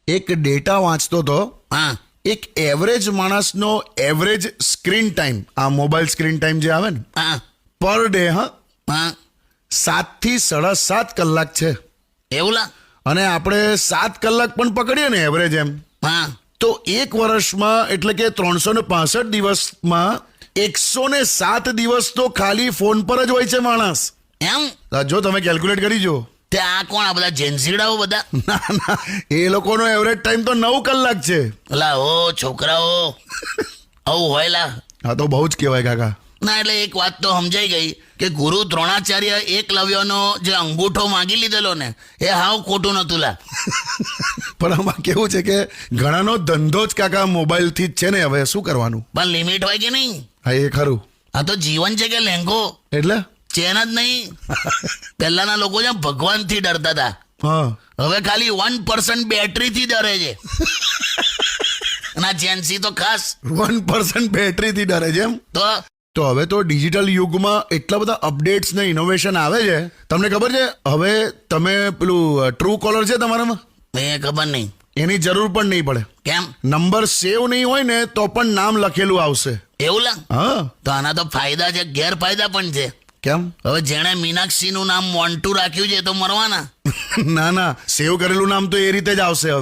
એક ડેટા વાંચતો તો હા એક એવરેજ માણસનો એવરેજ સ્ક્રીન ટાઈમ, આ મોબાઈલ સ્ક્રીન ટાઈમ જે આવે ને, હા પર ડે હા 7 થી 7.5 કલાક છે. એવું લા અને આપણે 7 કલાક પણ પકડીએ ને એવરેજ એમ, હા તો એક વર્ષમાં એટલે કે 365 દિવસમાં 107 દિવસ તો ખાલી ફોન પર જ હોય છે માણસ. એમ જો તમે કેલ્ક્યુલેટ કરી જો. તે આ કોણ આ બધા જેન્સીડાઓ બધા? ના ના, એ લોકોનો એવરેજ ટાઈમ તો 9 કલાક છે. લા ઓ છોકરાઓ આવું હોય લા. હા તો બહુ જ કહેવાય કાકા. ના એટલે એક વાત તો સમજાઈ ગઈ કે ગુરુ દ્રોણાચાર્ય એકલવ્યનો જે અંગૂઠો માંગી લીધેલો ને એ હાવ ખોટું નતું લા. પણ આમાં કેવું છે કે ઘણાનો ધંધો જ કાકા મોબાઈલથી જ છે ને, હવે શું કરવાનું. પણ લિમિટ હોય કે નહીં? હા એ ખરું. આ તો જીવન છે કે લેંઘો, એટલે ચેન જ નહીં. પહેલાના લોકો છે ભગવાનથી ડરતા હતા, હા હવે ખાલી 1% બેટરીથી ડરે છે. અને આ જેન્સી તો ખાસ 1% બેટરીથી ડરે છે એમ. તો તો હવે તો ડિજિટલ યુગમાં એટલા બધા અપડેટ્સ ને ઇનોવેશન આવે છે. તમને ખબર છે હવે તમે પેલું ટ્રુ કોલર છે તમારામાં, એ ખબર નહીં એની જરૂર પણ નહીં પડે. કેમ નંબર સેવ નહીં હોય ને તો પણ નામ લખેલું આવશે. એવું લા? હા તો આના તો ફાયદા છે, ગેરફાયદા પણ છે. કેમ? હવે જેણે મીનાક્ષીનું નામ મોન્ટુ રાખ્યું છે એ તો મરવાના. ના ના, સેવ કરેલું નામ તો એ રીતે જ આવશે હવે.